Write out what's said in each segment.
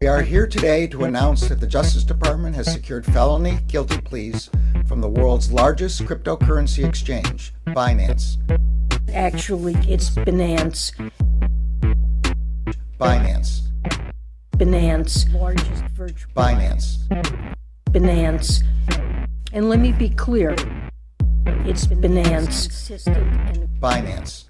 We are here today to announce that the Justice Department has secured felony guilty pleas from the world's largest cryptocurrency exchange, Binance. Actually, it's Binance. Binance. Binance. Largest virtual. Binance. Binance. And let me be clear. It's Binance. Binance.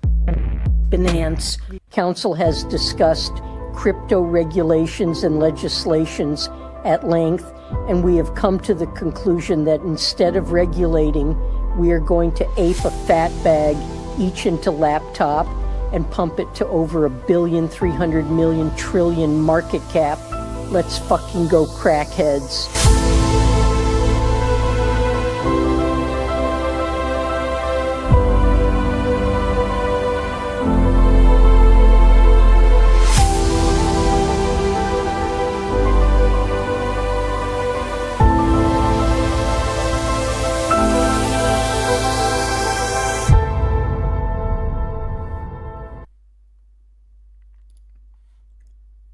Binance. Council has discussed crypto regulations and legislations at length, and we have come to the conclusion that instead of regulating, we are going to ape a fat bag each into laptop and pump it to over $1.3 trillion market cap. Let's fucking go, crackheads.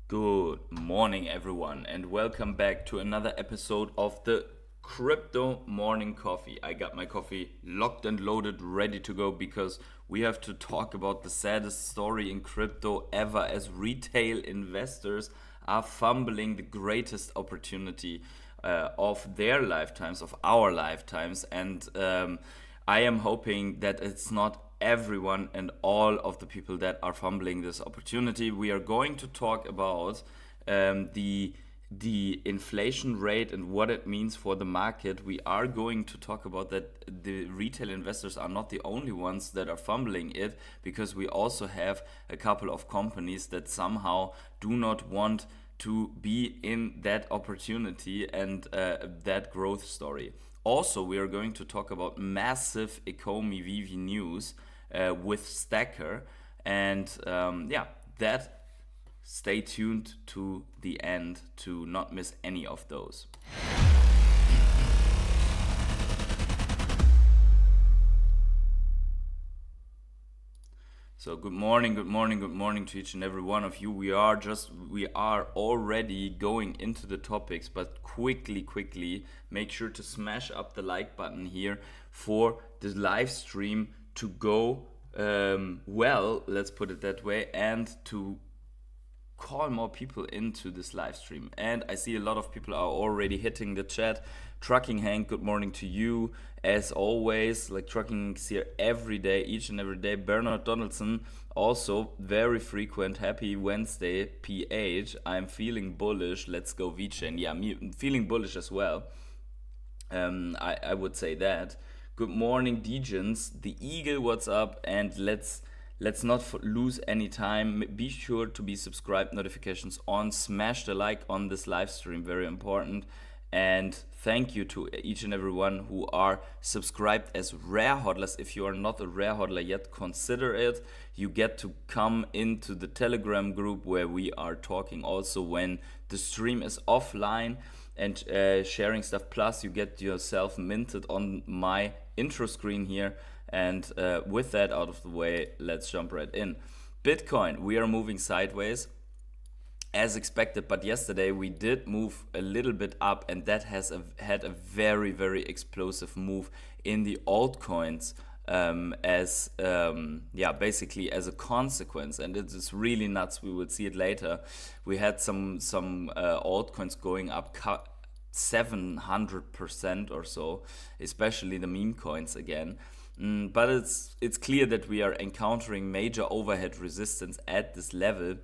Good morning, everyone, and welcome back to another episode of the Crypto Morning Coffee. I got my coffee locked and loaded, ready to go, because we have to talk about the saddest story in crypto ever, as retail investors are fumbling the greatest opportunity of their lifetimes, of our lifetimes, and I am hoping that it's not everyone and all of the people that are fumbling this opportunity. We are going to talk about the inflation rate and what it means for the market. We are going to talk about that the retail investors are not the only ones that are fumbling it, because we also have a couple of companies that somehow do not want to be in that opportunity and that growth story. Also, we are going to talk about massive Ecomi VeVe news with StackR, and stay tuned to the end to not miss any of those. So good morning to each and every one of you. We are already going into the topics, but quickly make sure to smash up the like button here for the live stream to go well, let's put it that way, and to call more people into this live stream. And I see a lot of people are already hitting the chat. Trucking Hank, good morning to you. As always, like Trucking is here every day, each and every day. Bernard Donaldson, also very frequent. Happy Wednesday, PH. I'm feeling bullish. Let's go VeChain. Yeah, I'm feeling bullish as well. I would say that. Good morning, Degens. The Eagle, what's up? And let's not lose any time. Be sure to be subscribed, notifications on, smash the like on this live stream, very important. And thank you to each and every one who are subscribed as rare hodlers. If you are not a rare hodler yet, consider it. You get to come into the Telegram group where we are talking also when the stream is offline and sharing stuff. Plus, you get yourself minted on my intro screen here. And with that out of the way, let's jump right in. Bitcoin, we are moving sideways as expected, but yesterday we did move a little bit up, and that has had a very explosive move in the altcoins basically as a consequence, and it is really nuts. We will see it later. We had some altcoins going up 700% or so, especially the meme coins again. But it's clear that we are encountering major overhead resistance at this level,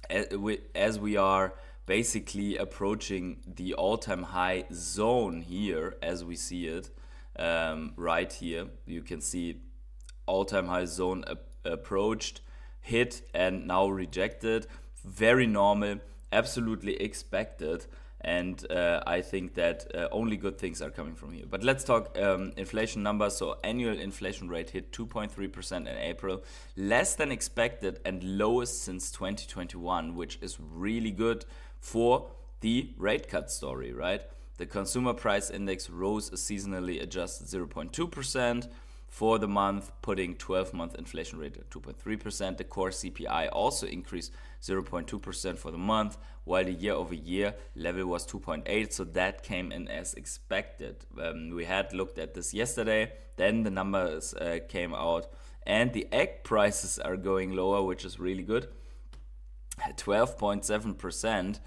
as we are basically approaching the all-time high zone here, as we see it right here. You can see all-time high zone approached, hit, and now rejected. Very normal, absolutely expected. And I think that only good things are coming from here. But let's talk inflation numbers. So annual inflation rate hit 2.3% in April, less than expected and lowest since 2021, which is really good for the rate cut story, right? The consumer price index rose a seasonally adjusted 0.2%. for the month, putting 12-month inflation rate at 2.3%. The core CPI also increased 0.2% for the month, while the year-over-year level was 2.8, so that came in as expected. We had looked at this yesterday, then the numbers came out, and the egg prices are going lower, which is really good, at 12.7%,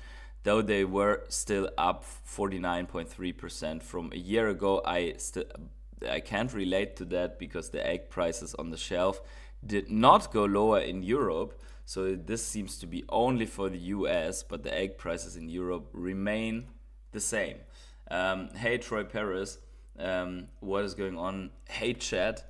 though they were still up 49.3% from a year ago. I can't relate to that because the egg prices on the shelf did not go lower in Europe. So this seems to be only for the US, but the egg prices in Europe remain the same. Hey, Troy Paris, what is going on? Hey, chat.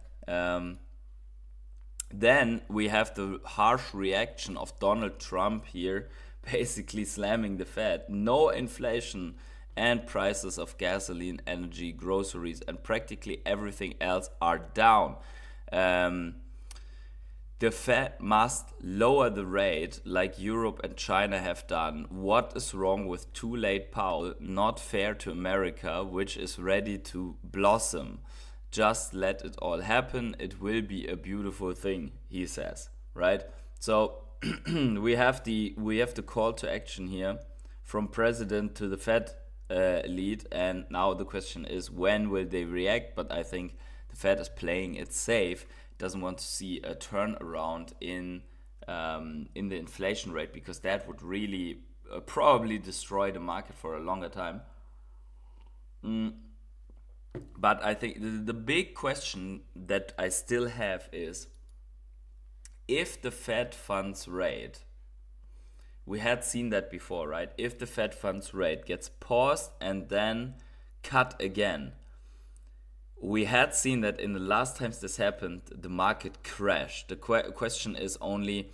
Then we have the harsh reaction of Donald Trump here, basically slamming the Fed. No inflation, and prices of gasoline, energy, groceries, and practically everything else are down. The Fed must lower the rate like Europe and China have done. What is wrong with too late Powell? Not fair to America, which is ready to blossom. Just let it all happen. It will be a beautiful thing, he says, right? So we have the call to action here from president to the Fed lead, and now the question is, when will they react? But I think the Fed is playing it safe, doesn't want to see a turnaround in the inflation rate, because that would really probably destroy the market for a longer time. But I think the big question that I still have is, if the Fed funds rate, we had seen that before, right? If the Fed funds rate gets paused and then cut again, we had seen that in the last times this happened, the market crashed. The question is only,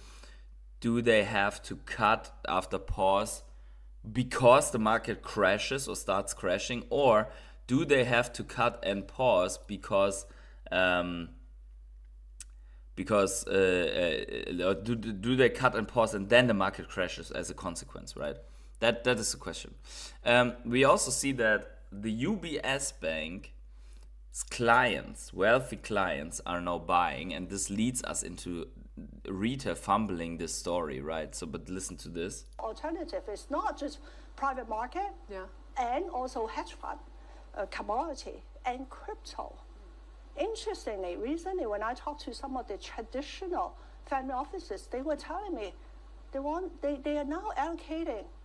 do they have to cut after pause because the market crashes or starts crashing, or do they have to cut and pause because do they cut and pause and then the market crashes as a consequence, right? That is the question. We also see that the UBS Bank clients, wealthy clients, are now buying, and this leads us into retail fumbling this story, right? So, but listen to this. Alternative is not just private market, and also hedge fund, commodity, and crypto. Interestingly, recently when I talked to some of the traditional family offices, they were telling me they are now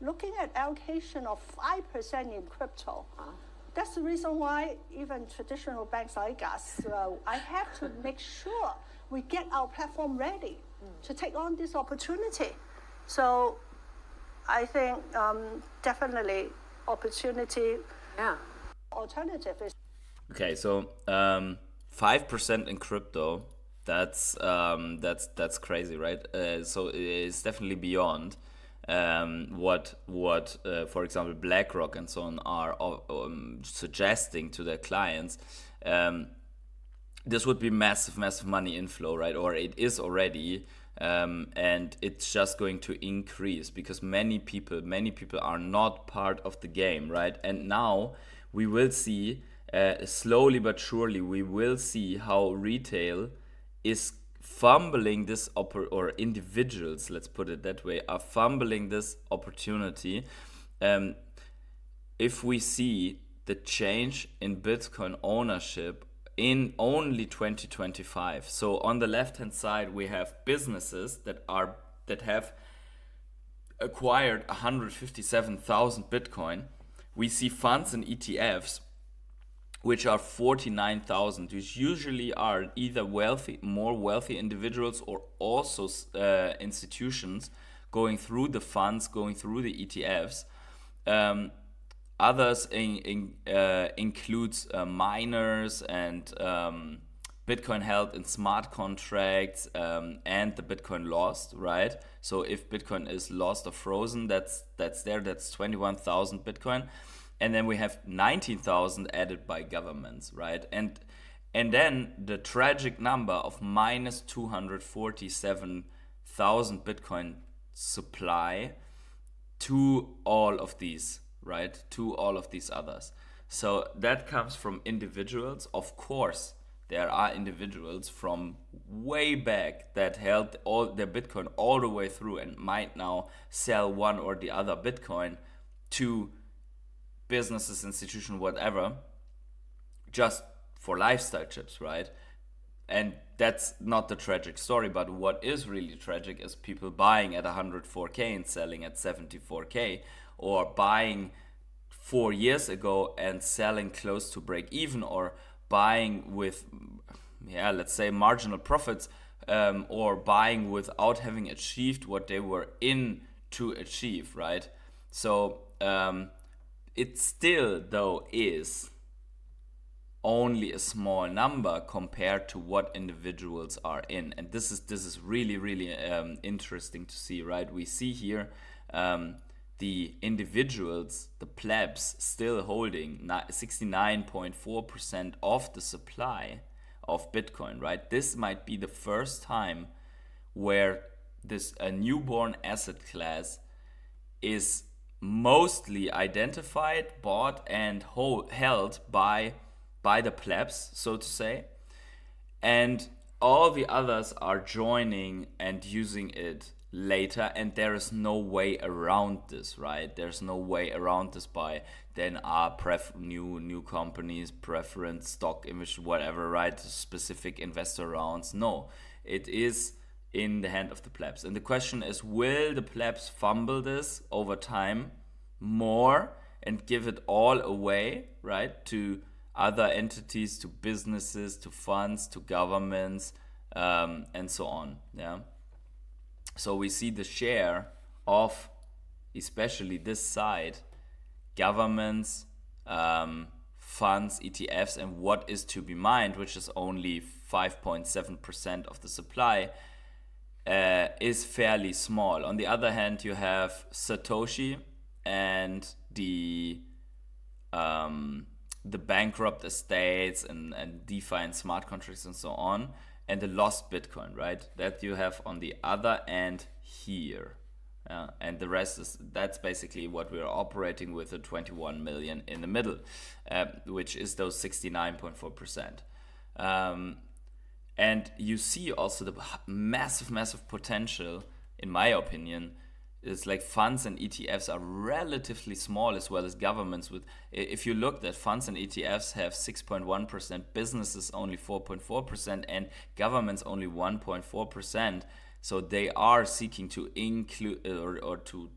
looking at allocation of 5% in crypto. That's the reason why even traditional banks like us, I have to make sure we get our platform ready to take on this opportunity. So I think definitely opportunity. Alternative is. Okay, so 5% in crypto, that's crazy, right? So it's definitely beyond what for example BlackRock and so on are suggesting to their clients. This would be massive money inflow, right? Or it is already, and it's just going to increase because many people are not part of the game, right? And now we will see, slowly but surely, we will see how retail is fumbling this or individuals, let's put it that way, are fumbling this opportunity. If we see the change in Bitcoin ownership in only 2025. So on the left hand side we have businesses that have acquired 157,000 Bitcoin. We see funds and ETFs which are 49,000, which usually are either more wealthy individuals or also institutions going through the funds, going through the ETFs. Others includes miners and Bitcoin held in smart contracts and the Bitcoin lost, right? So if Bitcoin is lost or frozen, that's 21,000 Bitcoin. And then we have 19,000 added by governments, right? And then the tragic number of minus 247,000 Bitcoin supply to all of these, right? To all of these others. So that comes from individuals. Of course, there are individuals from way back that held all their Bitcoin all the way through and might now sell one or the other Bitcoin to businesses, institutions, whatever, just for lifestyle chips, right? And that's not the tragic story, but what is really tragic is people buying at 104K and selling at 74K, or buying 4 years ago and selling close to break even, or buying with, let's say marginal profits, or buying without having achieved what they were in to achieve, right? So it still, though, is only a small number compared to what individuals are in, and this is really interesting to see, right? We see here the individuals, the plebs, still holding 69.4% of the supply of Bitcoin, right? This might be the first time where a newborn asset class is mostly identified, bought, and held by the plebs, so to say, and all the others are joining and using it later, and there is no way around this, right? There's no way around this by then new companies, preference, stock image, whatever, right? Specific investor rounds. No, it is in the hand of the plebs. And the question is, will the plebs fumble this over time more and give it all away, right, to other entities, to businesses, to funds, to governments, and so on, yeah? So we see the share of, especially this side, governments, funds, ETFs, and what is to be mined, which is only 5.7% of the supply, is fairly small. On the other hand, you have Satoshi and the bankrupt estates and DeFi and smart contracts and so on, and the lost Bitcoin, right? That you have on the other end here. And the rest that's basically what we're operating with, the 21 million in the middle, which is those 69.4%. And you see also the massive potential, in my opinion. It's like funds and ETFs are relatively small, as well as governments. If you look at funds and ETFs have 6.1%, businesses only 4.4%, and governments only 1.4%. So they are seeking to include or to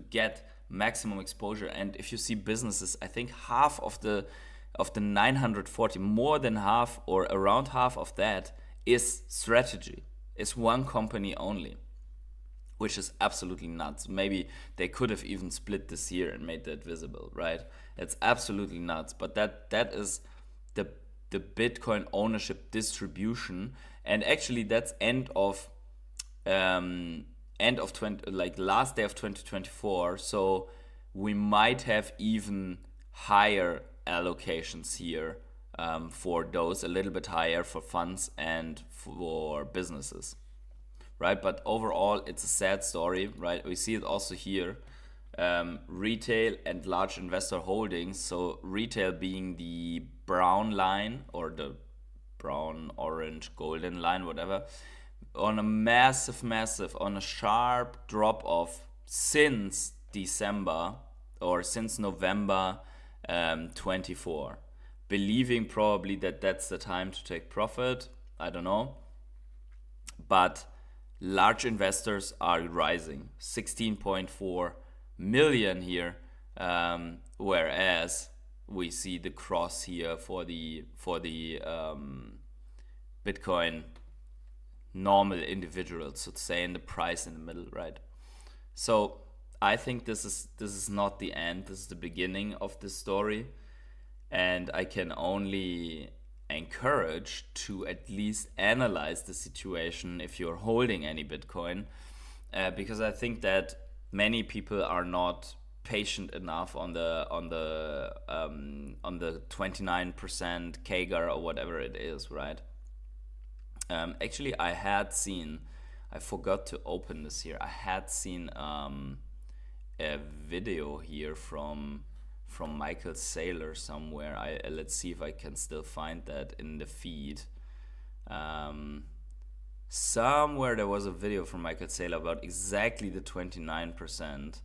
get maximum exposure. And if you see businesses, I think half of the 940, more than half or around half of that is strategy. It's one company only, which is absolutely nuts. Maybe they could have even split this year and made that visible, right? It's absolutely nuts. But that is the Bitcoin ownership distribution, and actually that's end of last day of 2024. So we might have even higher allocations here for those, a little bit higher for funds and for businesses. Right, but overall, it's a sad story, right? We see it also here, retail and large investor holdings. So retail being the brown line, or the brown, orange, golden line, whatever, on a on a sharp drop off since December or since November 24, believing probably that that's the time to take profit. I don't know, but large investors are rising, 16.4 million here, whereas we see the cross here for the Bitcoin normal individuals, so to say, in the price in the middle, right? So I think this is not the end. This is the beginning of the story, and I can only encourage to at least analyze the situation if you're holding any Bitcoin, because I think that many people are not patient enough on the 29% CAGR or whatever it is, right? Actually, I forgot to open this here. I had seen a video here from from Michael Saylor somewhere. Let's see if I can still find that in the feed. Somewhere there was a video from Michael Saylor about exactly the 29%.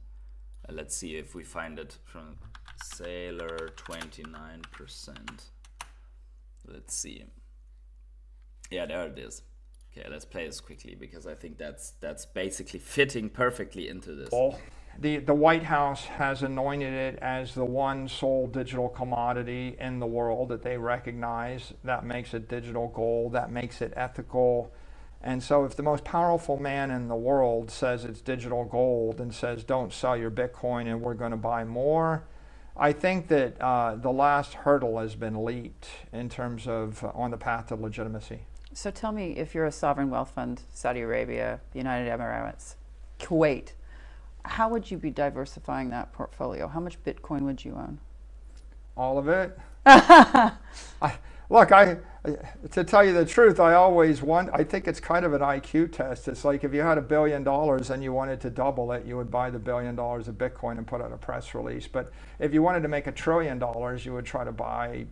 Let's see if we find it from Saylor 29%. Let's see. Yeah, there it is. Okay, let's play this quickly because I think that's basically fitting perfectly into this. The White House has anointed it as the one sole digital commodity in the world that they recognize. That makes it digital gold, that makes it ethical. And so if the most powerful man in the world says it's digital gold and says don't sell your Bitcoin and we're going to buy more, I think that the last hurdle has been leaped in terms of on the path to legitimacy. So tell me, if you're a sovereign wealth fund, Saudi Arabia, the United Arab Emirates, Kuwait, how would you be diversifying that portfolio? How much Bitcoin would you own? All of it. Look, to tell you the truth, I think it's kind of an IQ test. It's like if you had $1 billion and you wanted to double it, you would buy the $1 billion of Bitcoin and put out a press release. But if you wanted to make $1 trillion, you would try to buy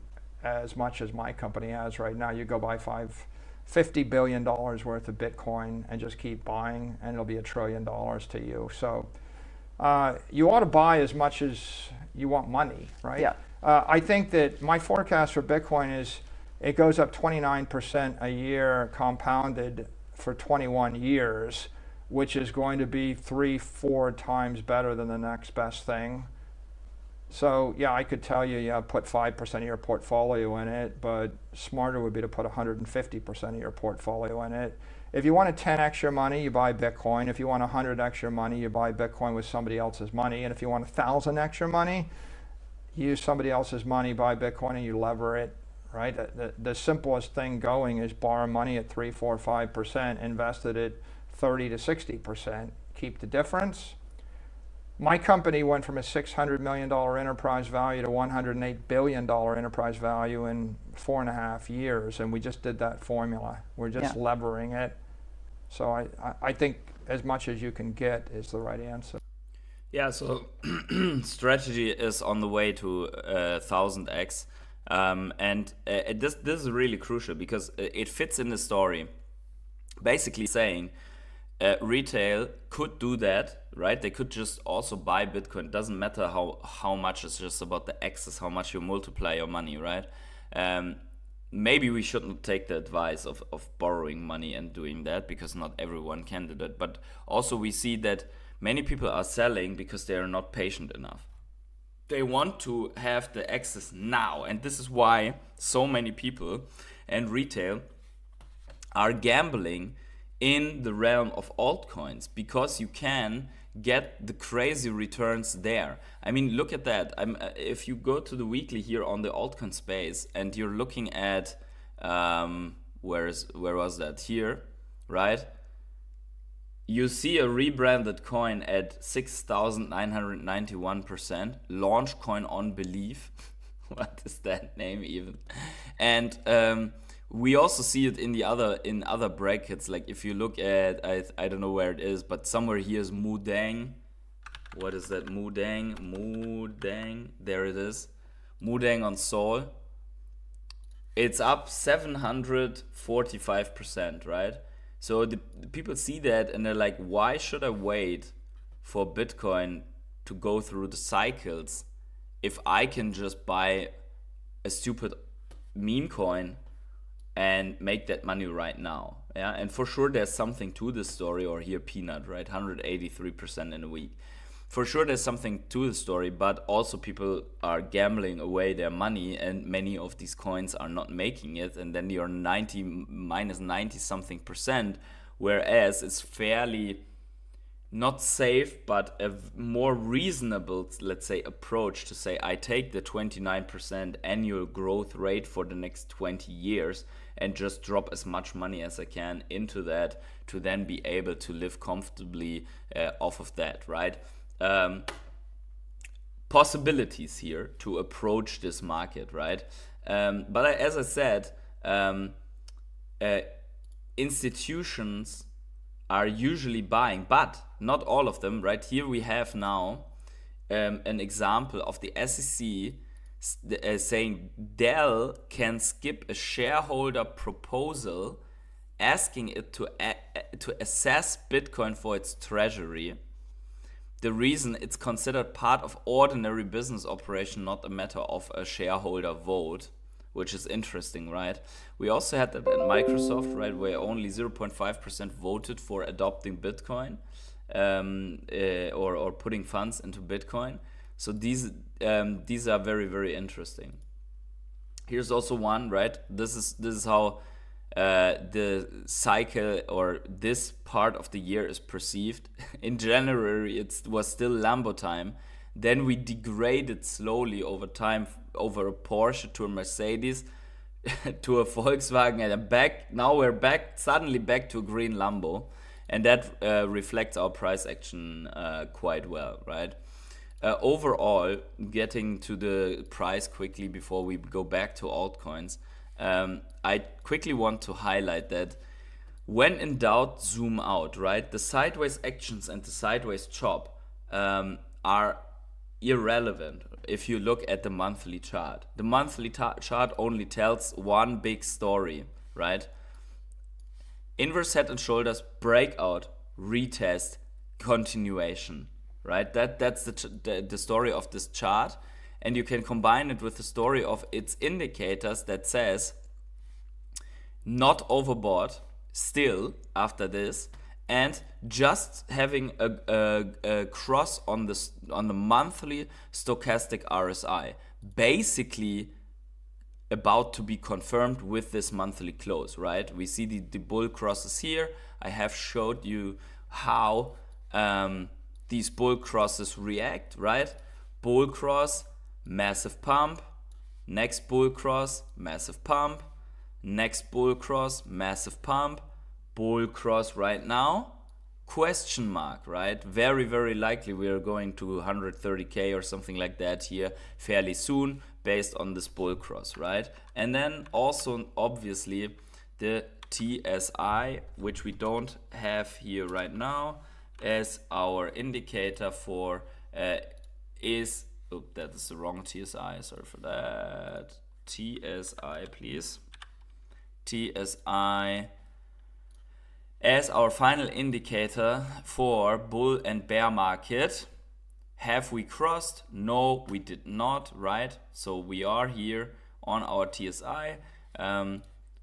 as much as my company has right now. You go buy $50 billion worth of Bitcoin and just keep buying, and it'll be $1 trillion to you. So you ought to buy as much as you want money, right? Yeah. I think that my forecast for Bitcoin is it goes up 29% a year compounded for 21 years, which is going to be 3-4 times better than the next best thing. So yeah, I could tell you, put 5% of your portfolio in it, but smarter would be to put 150% of your portfolio in it. If you want 10x your money, you buy Bitcoin. If you want 100x your money, you buy Bitcoin with somebody else's money. And if you want 1,000x your money, you use somebody else's money, buy Bitcoin, and you lever it, right? The simplest thing going is borrow money at 3, 4, 5%, invest it at 30 to 60%, keep the difference. My company went from a $600 million enterprise value to $108 billion enterprise value in 4.5 years, and we just did that formula. We're just levering it. So I think as much as you can get is the right answer. Yeah, so strategy is on the way to 1000x, and this is really crucial because it fits in the story. Basically saying retail could do that, right? They could just also buy Bitcoin. It doesn't matter how much, it's just about the access, how much you multiply your money, right? Maybe we shouldn't take the advice of borrowing money and doing that because not everyone can do that. But also we see that many people are selling because they are not patient enough. They want to have the access now. And this is why so many people and retail are gambling in the realm of altcoins, because you can get the crazy returns there. I mean, look at that. If you go to the weekly here on the altcoin space and you're looking at, where was that? Here, right? You see a rebranded coin at 6,991%. Launch coin on belief. What is that name even? And we also see it in other brackets. Like if you look at, I don't know where it is, but somewhere here is Mudang. What is that? Mudang. There it is. Mudang on Sol. It's up 745%, right? So the people see that and they're like, why should I wait for Bitcoin to go through the cycles if I can just buy a stupid meme coin and make that money right now? Yeah, and for sure there's something to this story. Or here Peanut, right? 183% in a week. For sure there's something to the story, but also people are gambling away their money and many of these coins are not making it, and then you're minus 90 something percent, whereas it's fairly not safe, but a more reasonable, let's say, approach to say I take the 29% annual growth rate for the next 20 years and just drop as much money as I can into that to then be able to live comfortably off of that, right? Possibilities here to approach this market, right? But as I said, institutions are usually buying, but not all of them, right? Here we have now an example of the SEC saying Dell can skip a shareholder proposal asking it to assess Bitcoin for its treasury. The reason it's considered part of ordinary business operation, not a matter of a shareholder vote, which is interesting, right? We also had that at Microsoft, right, where only 0.5% voted for adopting Bitcoin or putting funds into Bitcoin. So these are very, very interesting. Here's also one, right? This is how the cycle or this part of the year is perceived. In January, it was still Lambo time. Then we degraded slowly over time, over a Porsche to a Mercedes, to a Volkswagen, and now we're suddenly back to a green Lambo. And that reflects our price action quite well, right? Overall, getting to the price quickly before we go back to altcoins, I quickly want to highlight that when in doubt, zoom out, right? The sideways actions and the sideways chop are irrelevant if you look at the monthly chart. The monthly chart only tells one big story, right? Inverse head and shoulders, breakout, retest, continuation, right? That's the story of this chart. And you can combine it with the story of its indicators that says not overbought still after this, and just having a cross on the monthly stochastic RSI, basically about to be confirmed with this monthly close, right? We see the bull crosses here. I have showed you how these bull crosses react, right? Bull cross, massive pump, next bull cross, massive pump, next bull cross, massive pump, bull cross right now, question mark, right? Very, very likely we are going to 130K or something like that here fairly soon based on this bull cross, right? And then also obviously the TSI, which we don't have here right now as our indicator for is, oh, that is the wrong TSI, sorry for that. TSI, please. TSI as our final indicator for bull and bear market. Have we crossed? No, we did not, right? So we are here on our TSI.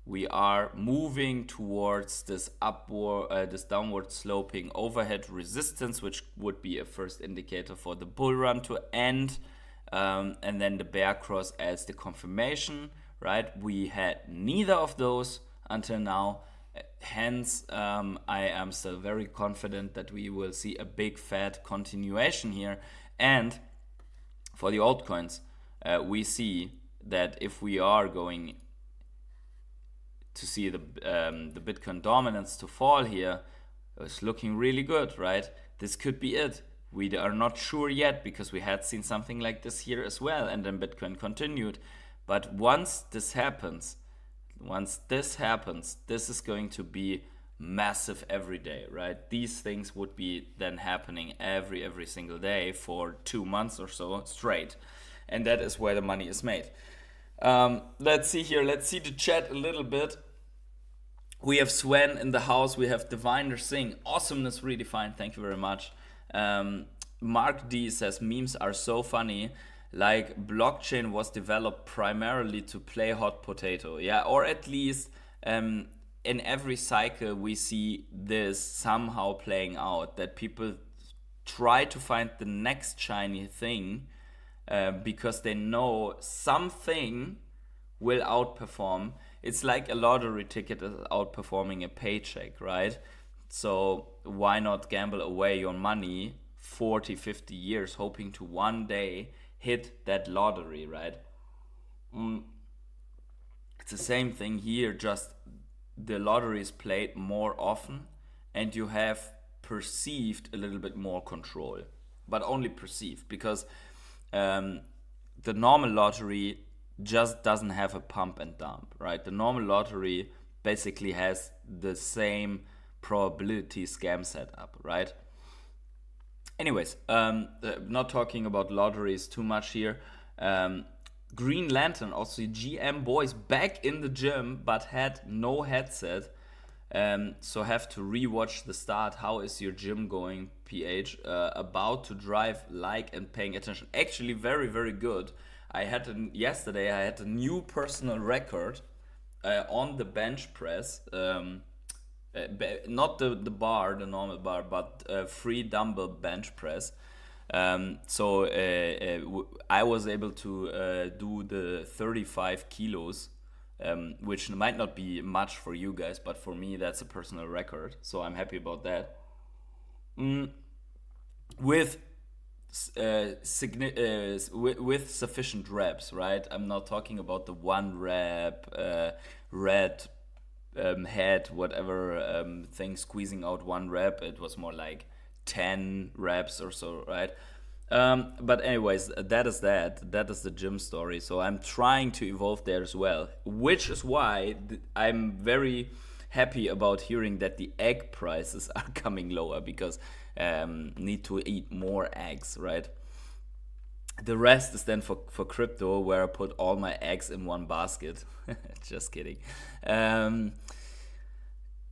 We are moving towards this this downward sloping overhead resistance, which would be a first indicator for the bull run to end, and then the bear cross as the confirmation, right? We had neither of those until now. Hence, I am still very confident that we will see a big fat continuation here. And for the altcoins, we see that if we are going to see the Bitcoin dominance to fall here, it's looking really good, right? This could be it. We are not sure yet because we had seen something like this here as well, and then Bitcoin continued. But once this happens, this is going to be massive every day, right? These things would be then happening every single day for 2 months or so straight. And that is where the money is made. Let's see here. Let's see the chat a little bit. We have Sven in the house. We have Diviner Singh. Awesomeness redefined. Thank you very much. Mark D says memes are so funny. Like blockchain was developed primarily to play hot potato. Yeah, or at least in every cycle we see this somehow playing out, that people try to find the next shiny thing because they know something will outperform. It's like a lottery ticket is outperforming a paycheck, right? So why not gamble away your money 40, 50 years hoping to one day hit that lottery, right? It's the same thing here, just the lottery is played more often and you have perceived a little bit more control, but only perceived, because the normal lottery just doesn't have a pump and dump, right? The normal lottery basically has the same probability scam setup, right? Anyways, not talking about lotteries too much here. Green Lantern, also GM boys, back in the gym but had no headset. So have to rewatch the start. How is your gym going, PH? About to drive, like, and paying attention. Actually, very, very good. Yesterday I had a new personal record on the bench press. Not the bar, the normal bar, but free dumbbell bench press. So I was able to do the 35 kilos, which might not be much for you guys, but for me that's a personal record. So I'm happy about that. With sufficient reps, right? I'm not talking about the 1 rep red head, whatever thing, squeezing out 1 rep. It was more like 10 reps or so, right? But anyways, that is the gym story. So I'm trying to evolve there as well, which is why I'm very happy about hearing that the egg prices are coming lower, because need to eat more eggs, right? The rest is then for crypto, where I put all my eggs in one basket. Just kidding.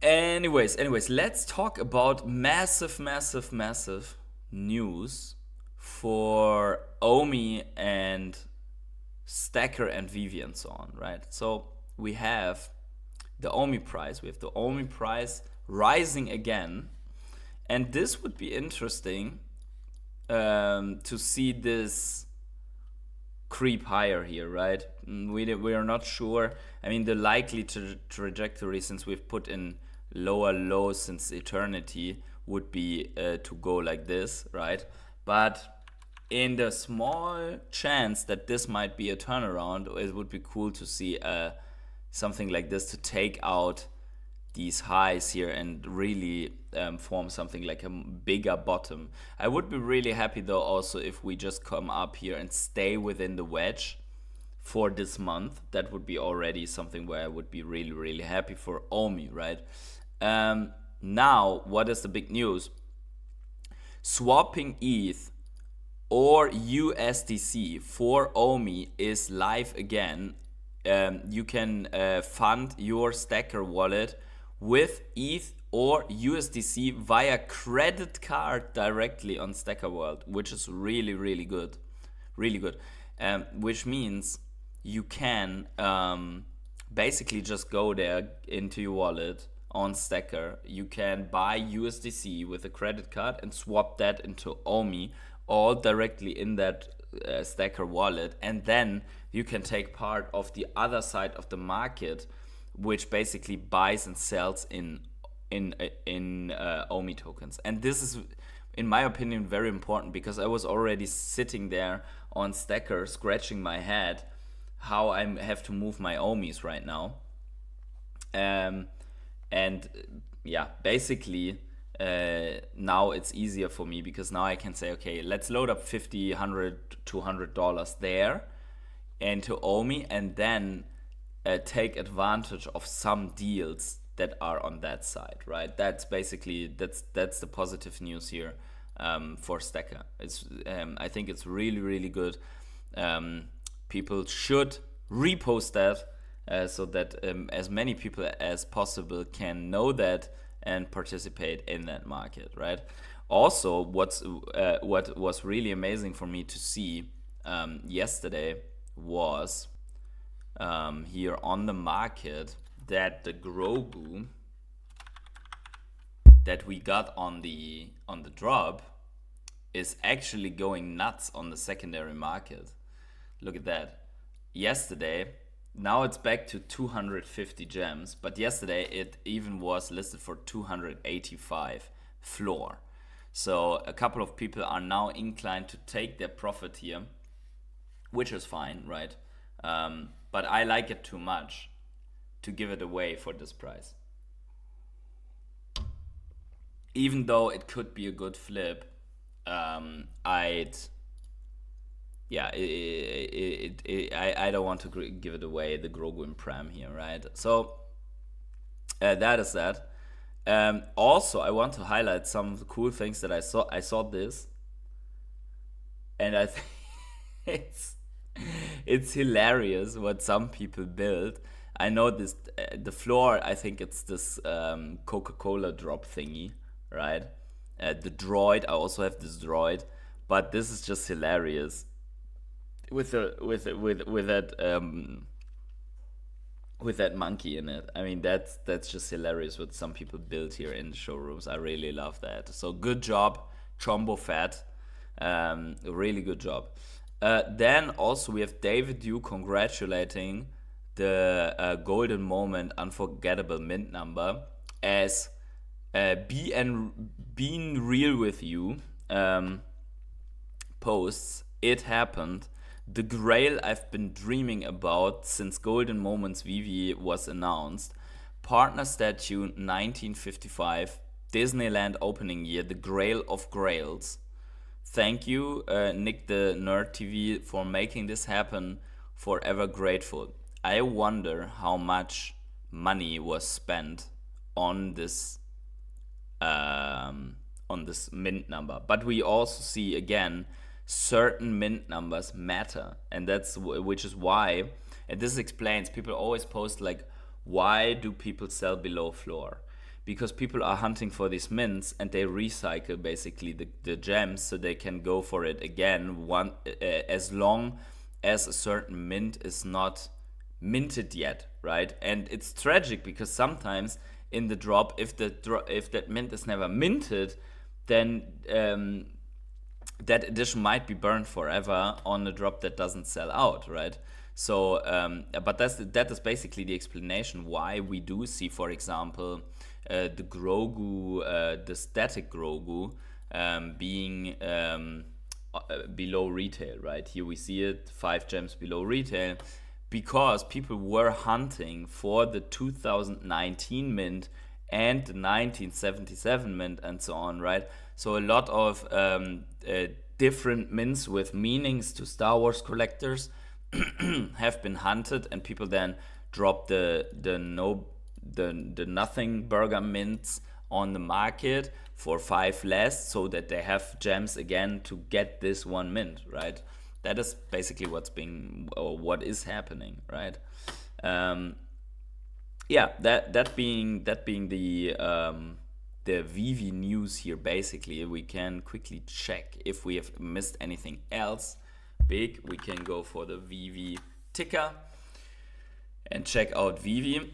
Anyways, let's talk about massive news for Omi and StackR and VeVe and so on, right? So we have the Omi price. We have the Omi price rising again, and this would be interesting to see this creep higher here, right? We are not sure. I mean, the likely trajectory, since we've put in lower lows since eternity, would be to go like this, right? But in the small chance that this might be a turnaround, it would be cool to see something like this to take out these highs here and really form something like a bigger bottom. I would be really happy though also if we just come up here and stay within the wedge for this month. That would be already something where I would be really happy for Omi, right? Now, what is the big news? Swapping ETH or USDC for Omi is live again. You can fund your StackR wallet with ETH or USDC via credit card directly on StackR World, which is really good, which means you can basically just go there into your wallet on StackR. You can buy USDC with a credit card and swap that into Omi, all directly in that StackR wallet, and then you can take part of the other side of the market, which basically buys and sells in Omi tokens. And this is, in my opinion, very important, because I was already sitting there on StackR scratching my head how I have to move my Omis right now. And yeah, basically now it's easier for me, because now I can say, okay, let's load up $50, $100, $200 there into Omi, and then take advantage of some deals that are on that side, right? That's basically that's the positive news here for StackR. It's I think it's really good. People should repost that so that as many people as possible can know that and participate in that market, right? Also, what was really amazing for me to see yesterday was here on the market that the Grogu that we got on the drop is actually going nuts on the secondary market. Look at that. Yesterday, now it's back to 250 gems, but yesterday it even was listed for 285 floor. So a couple of people are now inclined to take their profit here, which is fine, right? But I like it too much to give it away for this price. Even though it could be a good flip, I don't want to give it away, the Grogu and Pram here, right? So that is that. Also, I want to highlight some of the cool things that I saw. I saw this and I think it's hilarious what some people build. I know this the floor. I think it's this Coca-Cola drop thingy, right? The droid. I also have this droid, but this is just hilarious with that monkey in it. I mean, that's just hilarious what some people build here in the showrooms. I really love that. So good job, Chombo Fat. Really good job. Then also we have David Yu congratulating the Golden Moment Unforgettable Mint number as being real with you posts. It happened. The grail I've been dreaming about since Golden Moments VeVe was announced. Partner statue 1955, Disneyland opening year, the grail of grails. Thank you, Nick the Nerd TV, for making this happen. Forever grateful. I wonder how much money was spent on this mint number. But we also see again certain mint numbers matter, and which is why, and this explains, people always post like, why do people sell below floor? Because people are hunting for these mints and they recycle basically the gems so they can go for it again as long as a certain mint is not minted yet, right? And it's tragic because sometimes in the drop, if that mint is never minted, then that edition might be burned forever on a drop that doesn't sell out, right? So, but that is basically the explanation why we do see, for example, the Grogu, the static Grogu, being below retail, right? Here we see it, 5 gems below retail, because people were hunting for the 2019 mint and the 1977 mint and so on, right? So a lot of different mints with meanings to Star Wars collectors have been hunted, and people then drop the nothing burger mints on the market for 5 less, so that they have gems again to get this one mint, right? That is basically what is happening, right? Yeah, that being the VeVe news here. Basically, we can quickly check if we have missed anything else big. We can go for the VeVe ticker and check out VeVe.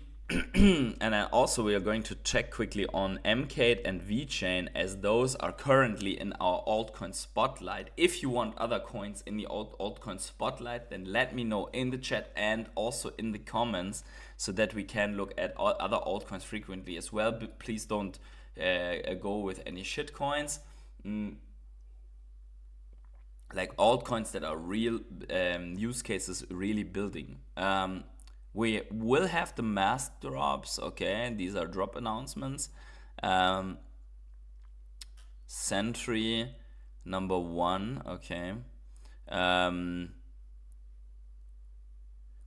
And then also we are going to check quickly on MCATE and VeChain, as those are currently in our altcoin spotlight. If you want other coins in the altcoin spotlight, then let me know in the chat and also in the comments, so that we can look at other altcoins frequently as well. But please don't go with any shit coins. Like altcoins that are real use cases really building. We will have the mask drops, okay? These are drop announcements. Sentry number 1, okay.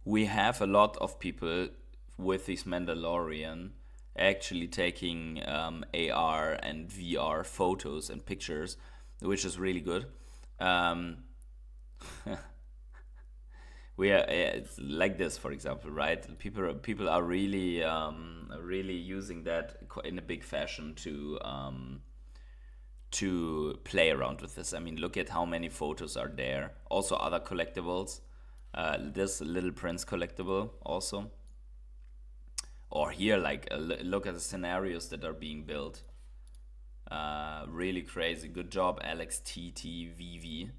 We have a lot of people with this Mandalorian actually taking AR and VR photos and pictures, which is really good. We are it's like this, for example, right? People are really really using that in a big fashion to play around with this. I mean, look at how many photos are there. Also other collectibles. This Little Prince collectible also. Or here, like, look at the scenarios that are being built. Really crazy. Good job, Alex TT VeVe.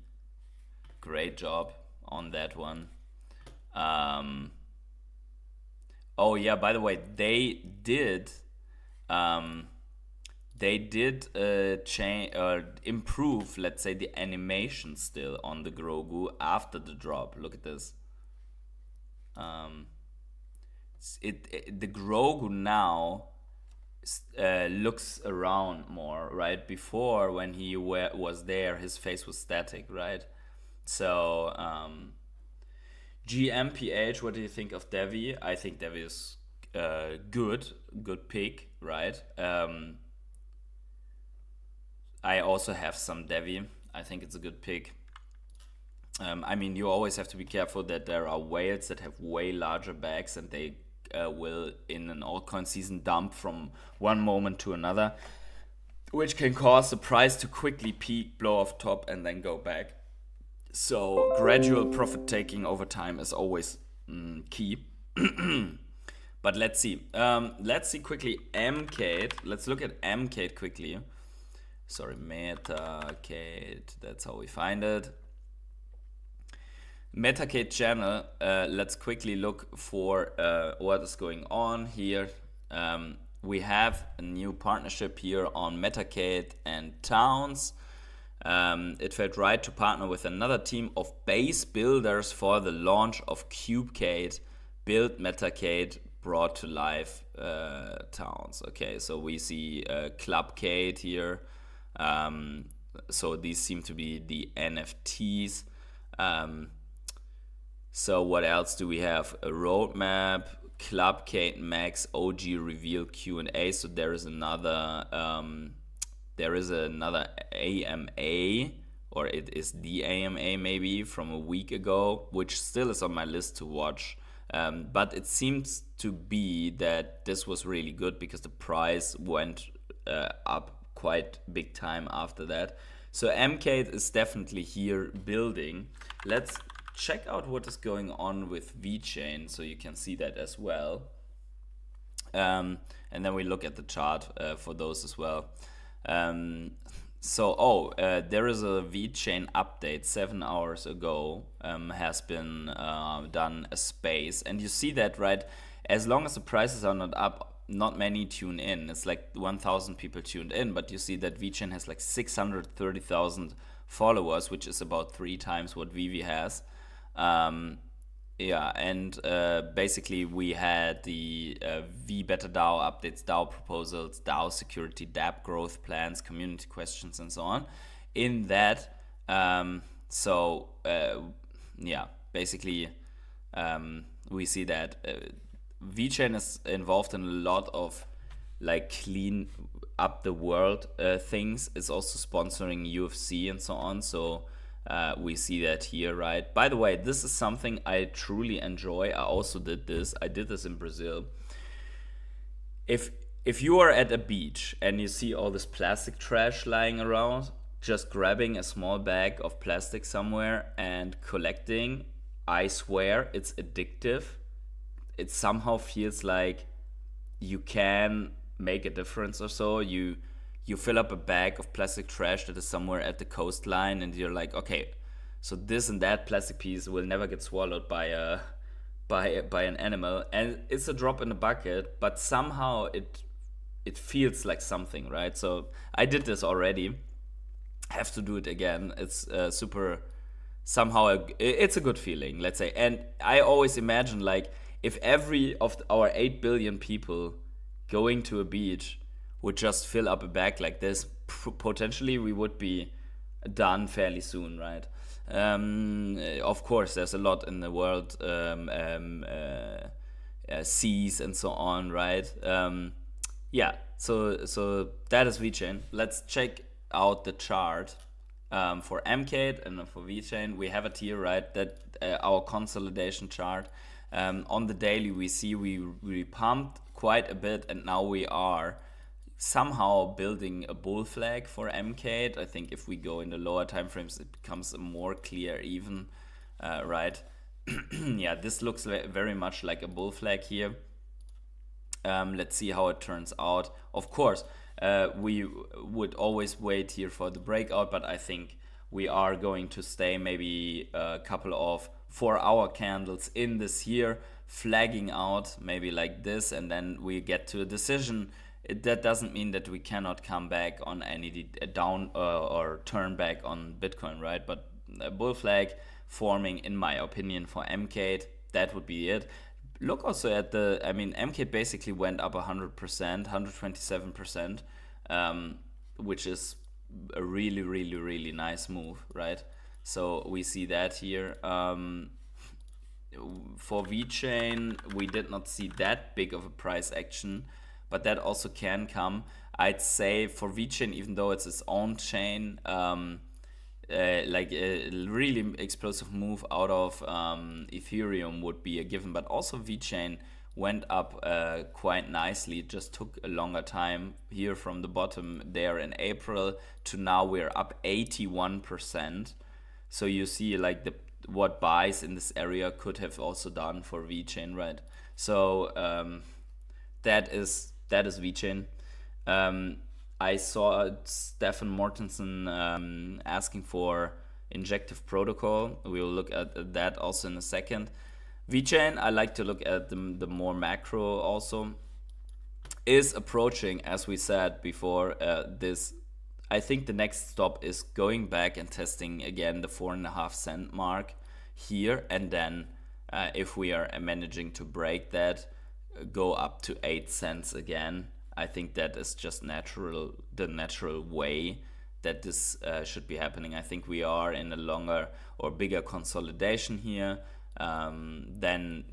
Great job on that one. Oh yeah, by the way, they did improve, let's say, the animation still on the Grogu after the drop. Look at this. The Grogu now looks around more, right? Before, when he was there, his face was static, right? So GMPH, what do you think of Devi? I think Devi is good pick, right? I also have some Devi. I think it's a good pick. I mean, you always have to be careful that there are whales that have way larger bags, and they will, in an altcoin season, dump from one moment to another, which can cause the price to quickly peak, blow off top, and then go back. So gradual profit taking over time is always key. But let's see. Let's see quickly MCATE. Let's look at MCATE quickly. Sorry, MetaCATE. That's how we find it. MetaCATE channel. Let's quickly look for what is going on here. We have a new partnership here on MetaCATE and Towns. It felt right to partner with another team of base builders for the launch of CubeCATE, build MetaCATE, brought to life Towns. Okay, so we see ClubCATE here. So these seem to be the NFTs. So what else do we have? A roadmap, ClubCATE Max, OG Reveal Q&A. So there is another AMA, or it is the AMA maybe from a week ago, which still is on my list to watch. But it seems to be that this was really good because the price went up quite big time after that. So MCATE is definitely here building. Let's check out what is going on with VeChain so you can see that as well. And then we look at the chart for those as well. There is a VeChain update 7 hours ago, has been done a space, and you see that, right, as long as the prices are not up, not many tune in. It's like 1,000 people tuned in, but you see that VeChain has like 630,000 followers, which is about 3 times what VeVe has. Basically we had the VBeta DAO updates, DAO proposals, DAO security, dApp growth plans, community questions, and so on. In that, basically we see that VeChain is involved in a lot of like clean up the world things. It's also sponsoring UFC and so on. So we see that here, right? By the way, this is something I truly enjoy. I also did this. I did this in Brazil. If you are at a beach and you see all this plastic trash lying around, just grabbing a small bag of plastic somewhere and collecting, I swear it's addictive. It somehow feels like you can make a difference or so. You fill up a bag of plastic trash that is somewhere at the coastline, and you're like, okay, so this and that plastic piece will never get swallowed by an animal, and it's a drop in the bucket, but somehow it feels like something, right? So I did this already. Have to do it again. It's super. Somehow it's a good feeling, let's say. And I always imagine, like, if every of our 8 billion people going to a beach would just fill up a bag like this, potentially we would be done fairly soon, right? Of course, there's a lot in the world, seas and so on, right? So that is VeChain. Let's check out the chart for MCATE and for VeChain. We have it here, right? That our consolidation chart. On the daily, we see we pumped quite a bit, and now we are somehow building a bull flag for MCATE. I think if we go in the lower time frames, it becomes more clear even, right? Yeah, this looks very much like a bull flag here. Let's see how it turns out. Of course, we would always wait here for the breakout, but I think we are going to stay maybe a couple of 4-hour candles in this here, flagging out maybe like this, and then we get to a decision. That doesn't mean that we cannot come back on any down or turn back on Bitcoin, right? But a bull flag forming, in my opinion, for MCATE, that would be it. Look also at MCATE basically went up 100%, 127%, which is a really, really, really nice move, right? So we see that here. For VeChain, we did not see that big of a price action, but that also can come. I'd say for VeChain, even though it's its own chain, like a really explosive move out of Ethereum would be a given, but also VeChain went up quite nicely. It just took a longer time here from the bottom there in April to now we're up 81%. So you see like what buys in this area could have also done for VeChain, right? So that is VeChain. I saw Stefan Mortensen asking for injective protocol. We will look at that also in a second. VeChain, I like to look at the more macro also, is approaching, as we said before, this. I think the next stop is going back and testing again the 4.5 cent mark here, and then if we are managing to break that, go up to 8 cents again. I think that is just the natural way that this should be happening. I think we are in a longer or bigger consolidation here than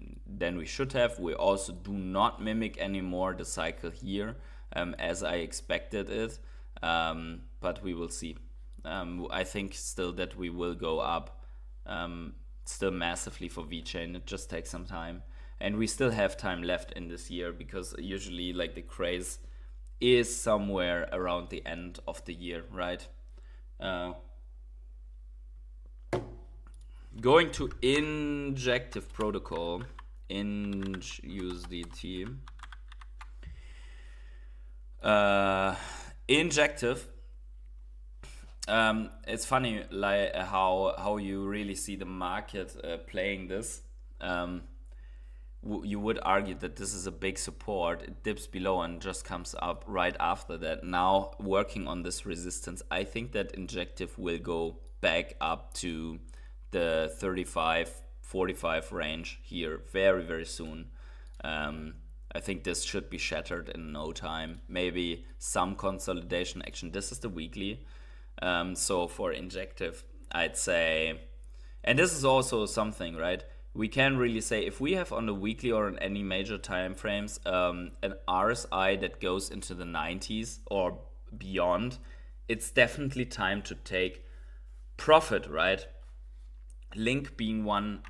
we should have. We also do not mimic anymore the cycle here as I expected it, but we will see. I think still that we will go up still massively for VeChain. It just takes some time. And we still have time left in this year because usually like the craze is somewhere around the end of the year, right? Going to injective protocol, USDT. Injective. It's funny like how you really see the market playing this. You would argue that this is a big support. It dips below and just comes up right after that. Now working on this resistance, I think that injective will go back up to the 35-45 range here very, very soon. I think this should be shattered in no time. Maybe some consolidation action. This is the weekly. So for injective, I'd say, and this is also something, right? We can really say if we have on the weekly or on any major time frames an RSI that goes into the 90s or beyond, it's definitely time to take profit, right? Link being one,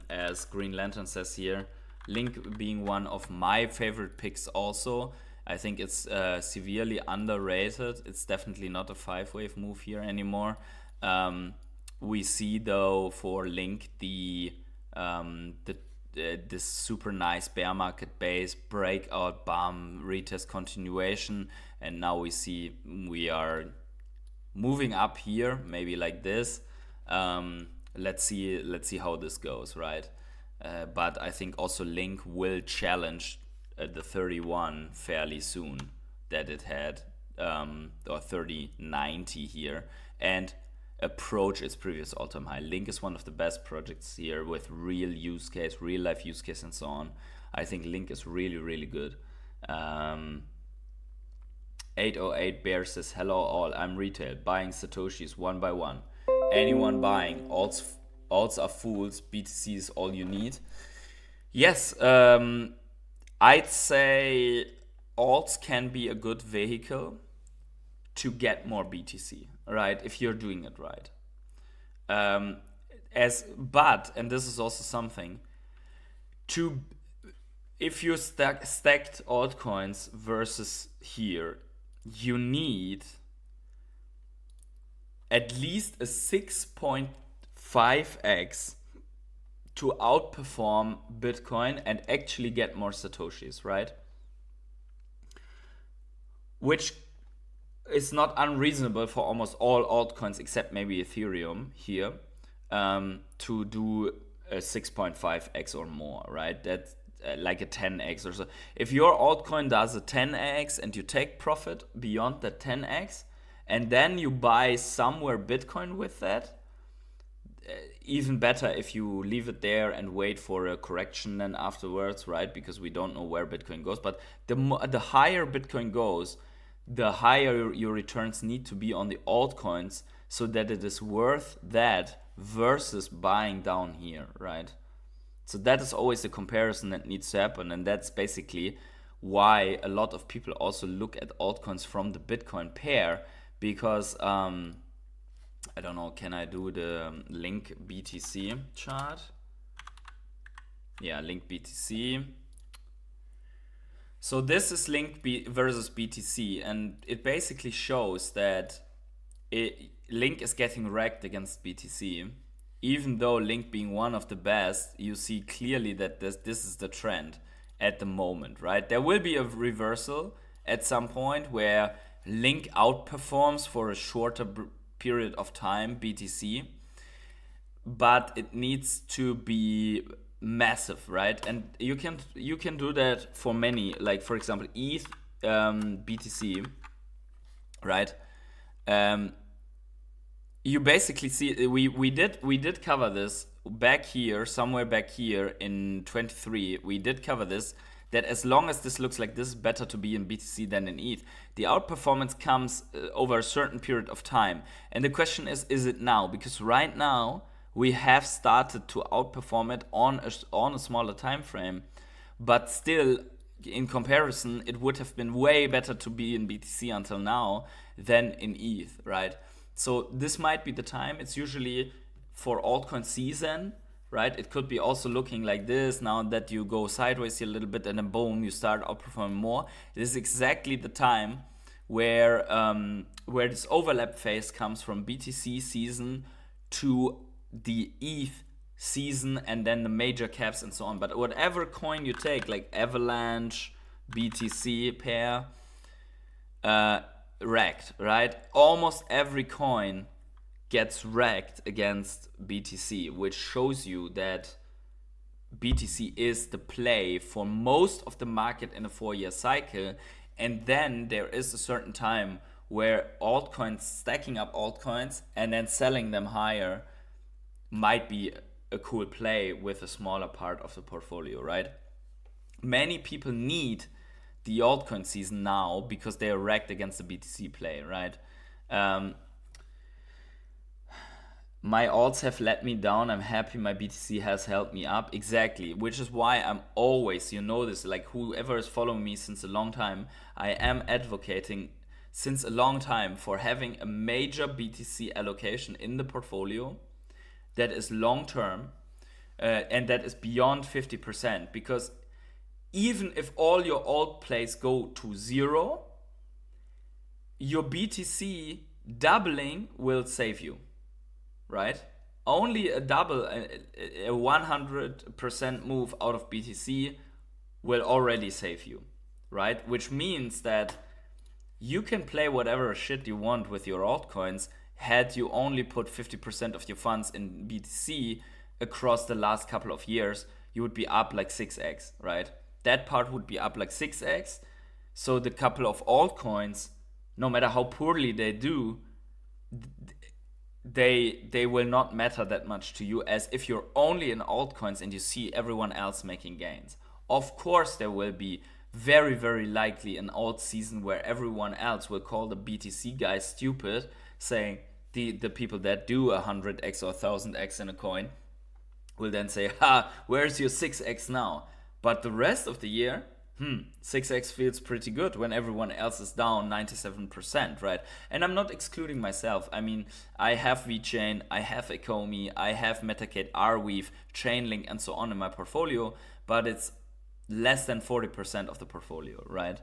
as Green Lantern says here, Link being one of my favorite picks also. I think it's severely underrated. It's definitely not a 5-wave move here anymore. We see though for Link this super nice bear market base, breakout, bam, retest, continuation, and now we see we are moving up here, maybe like this. Let's see how this goes, right? But I think also Link will challenge the 31 fairly soon that it had, or 3090 here, and approach its previous all-time high. Link is one of the best projects here with real use case, real life use case, and so on. I think Link is really, really good. 808 Bear says, hello all, I'm retail, buying Satoshis one by one. Anyone buying? Alts are fools, BTC is all you need. Yes, I'd say alts can be a good vehicle to get more BTC, right? If you're doing it right. But this is also something, if you stacked altcoins versus here, you need at least a 6.5x to outperform Bitcoin and actually get more Satoshis, right? Which is not unreasonable for almost all altcoins except maybe Ethereum here, to do a 6.5x or more, right? That's like a 10x or so. If your altcoin does a 10x and you take profit beyond that 10x, and then you buy somewhere Bitcoin with that, even better if you leave it there and wait for a correction then afterwards, right? Because we don't know where Bitcoin goes. But the higher Bitcoin goes, the higher your returns need to be on the altcoins so that it is worth that versus buying down here, right? So that is always the comparison that needs to happen, and that's basically why a lot of people also look at altcoins from the Bitcoin pair, because I don't know, can I do the Link BTC chart? Yeah, Link BTC. So this is Link versus BTC, and it basically shows that Link is getting wrecked against BTC. Even though Link being one of the best, you see clearly that this is the trend at the moment, right? There will be a reversal at some point where Link outperforms for a shorter period of time BTC, but it needs to be massive, right? And you can do that for many, like for example ETH, BTC, right? You basically see we did cover this back here, somewhere back here in 23. We did cover this, that as long as this looks like this, is better to be in BTC than in ETH. The outperformance comes over a certain period of time, and the question is it now? Because right now we have started to outperform it on a smaller time frame, but still, in comparison, it would have been way better to be in BTC until now than in ETH, right? So this might be the time. It's usually for altcoin season, right? It could be also looking like this now that you go sideways here a little bit and then boom, you start outperforming more. This is exactly the time where this overlap phase comes from BTC season to the ETH season and then the major caps and so on. But whatever coin you take, like Avalanche, BTC pair, wrecked, right? Almost every coin gets wrecked against BTC, which shows you that BTC is the play for most of the market in a 4-year cycle. And then there is a certain time where altcoins, stacking up altcoins and then selling them higher might be a cool play with a smaller part of the portfolio, right? Many people need the altcoin season now because they are wrecked against the BTC play, right? My alts have let me down. I'm happy my BTC has helped me up. Exactly, which is why I'm always, you know this, like whoever is following me since a long time, I am advocating since a long time for having a major BTC allocation in the portfolio that is long term and that is beyond 50%, because even if all your alt plays go to zero, your BTC doubling will save you, right? Only a double, a 100% move out of BTC will already save you, right? Which means that you can play whatever shit you want with your altcoins. Had you only put 50% of your funds in BTC across the last couple of years, you would be up like 6x, right? That part would be up like 6x. So the couple of altcoins, no matter how poorly they do, they will not matter that much to you as if you're only in altcoins and you see everyone else making gains. Of course, there will be very, very likely an alt season where everyone else will call the BTC guys stupid, saying the people that do 100x or 1000x in a coin will then say, ha, where's your 6x now? But the rest of the year, 6x feels pretty good when everyone else is down 97%, right? And I'm not excluding myself. I mean, I have VeChain, I have Ecomi, I have Metacade, Arweave, Chainlink, and so on in my portfolio, but it's less than 40% of the portfolio, right?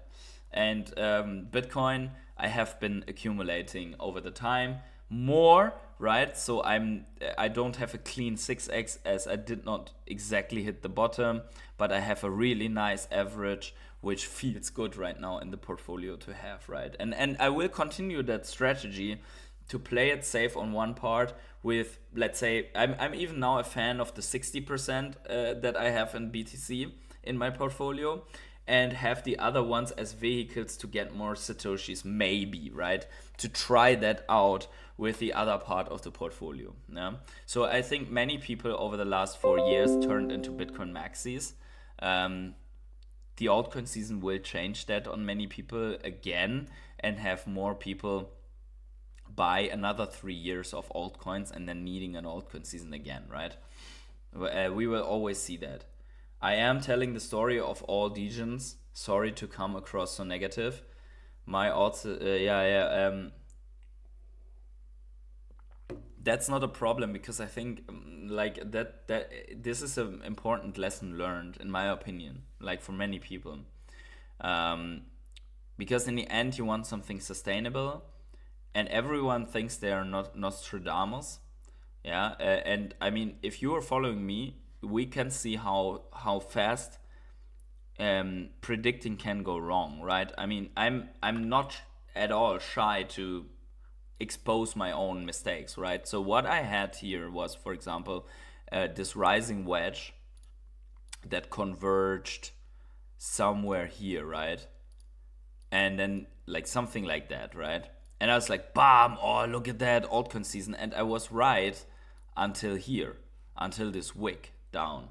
And Bitcoin, I have been accumulating over the time more, right? So I don't have a clean 6x as I did not exactly hit the bottom, but I have a really nice average, which feels good right now in the portfolio to have, right? And I will continue that strategy to play it safe on one part with, let's say, I'm even now a fan of the 60% that I have in BTC in my portfolio, and have the other ones as vehicles to get more Satoshis, maybe, right? To try that out with the other part of the portfolio. Yeah? So I think many people over the last 4 years turned into Bitcoin maxis. The altcoin season will change that on many people again and have more people buy another 3 years of altcoins and then needing an altcoin season again, right? We will always see that. I am telling the story of all degens. Sorry to come across so negative. My odds, that's not a problem, because I think like that this is an important lesson learned, in my opinion, like for many people, because in the end you want something sustainable, and everyone thinks they are not Nostradamus. Yeah, and I mean, if you are following me, we can see how fast predicting can go wrong, right? I mean, I'm not at all shy to expose my own mistakes, right? So what I had here was, for example, this rising wedge that converged somewhere here, right? And then like something like that, right? And I was like, bam, oh, look at that, altcoin season. And I was right until here, until this wick down.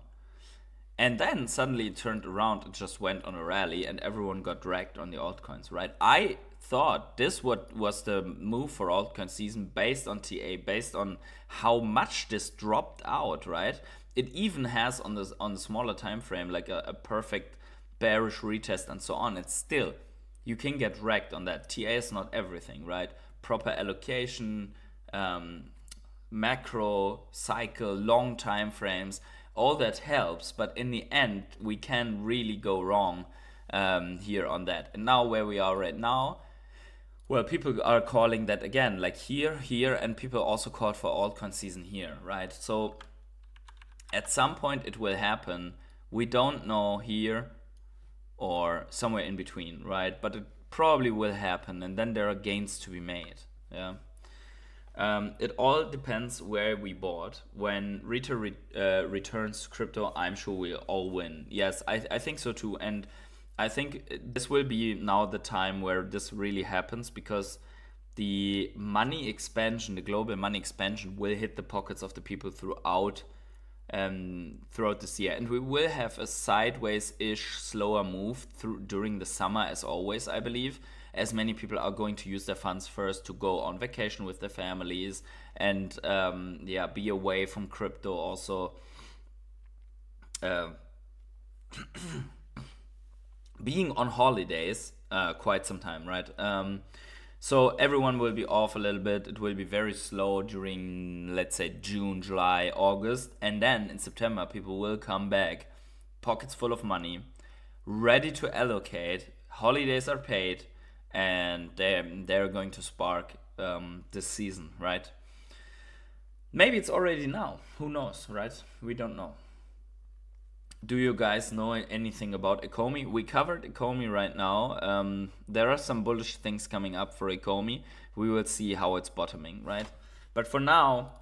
And then suddenly it turned around and just went on a rally, and everyone got dragged on the altcoins, right? I thought this was the move for altcoin season based on TA, based on how much this dropped out, right? It even has on the smaller time frame like a perfect bearish retest and so on. It's still, you can get wrecked on that. TA is not everything, right? Proper allocation, macro, cycle, long time frames, all that helps, but in the end we can really go wrong here on that. And now where we are right now, well, people are calling that again, like here, and people also called for altcoin season here, right? So at some point it will happen. We don't know here or somewhere in between, right? But it probably will happen, and then there are gains to be made. Yeah. It all depends where we bought. When retail returns to crypto, I'm sure we'll all win. Yes, I think so too. And I think this will be now the time where this really happens, because the money expansion, the global money expansion, will hit the pockets of the people throughout this year. And we will have a sideways-ish slower move during the summer, as always, I believe, as many people are going to use their funds first to go on vacation with their families and be away from crypto also. Being on holidays quite some time, right? So everyone will be off a little bit. It will be very slow during, let's say, June, July, August. And then in September, people will come back, pockets full of money, ready to allocate. Holidays are paid, and they're going to spark this season, right? Maybe it's already now. Who knows, right? We don't know. Do you guys know anything about Ecomi? We covered Ecomi right now. There are some bullish things coming up for Ecomi. We will see how it's bottoming, right? But for now,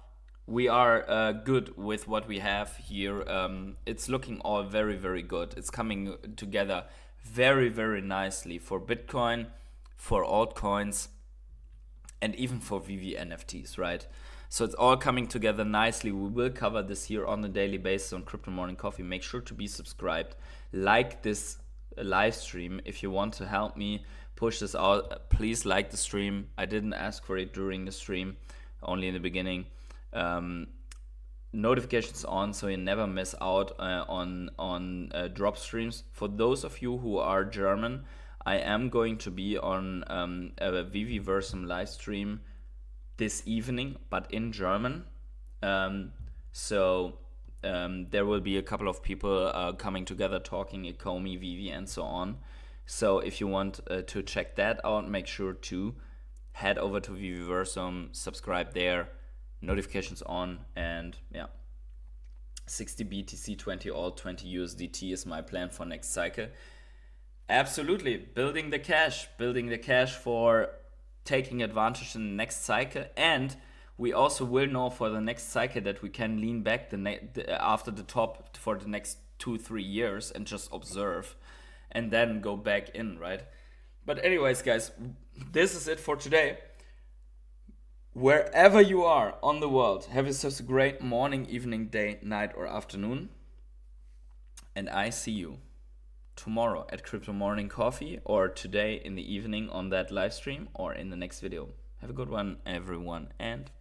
we are good with what we have here. It's looking all very, very good. It's coming together very, very nicely for Bitcoin, for altcoins, and even for VeVe NFTs, right? So it's all coming together nicely. We will cover this here on a daily basis on Crypto Morning Coffee. Make sure to be subscribed. Like this live stream if you want to help me push this out. Please like the stream. I didn't ask for it during the stream, only in the beginning. Notifications on so you never miss out on drop streams. For those of you who are German, I am going to be on a VeVeversum live stream this evening, but in German. So there will be a couple of people coming together talking Ecomi, VeVe, and so on. So if you want to check that out, make sure to head over to VeVeversum, subscribe there, notifications on, and yeah. 60 BTC, 20 alt, 20 USDT is my plan for next cycle. Absolutely, building the cash for taking advantage in the next cycle. And we also will know for the next cycle that we can lean back after the top for the next 2-3 years and just observe and then go back in, right? But anyways, guys, this is it for today. Wherever you are on the world, have yourselves a great morning, evening, day, night, or afternoon. And I see you tomorrow at Crypto Morning Coffee, or today in the evening on that live stream, or in the next video. Have a good one, everyone, and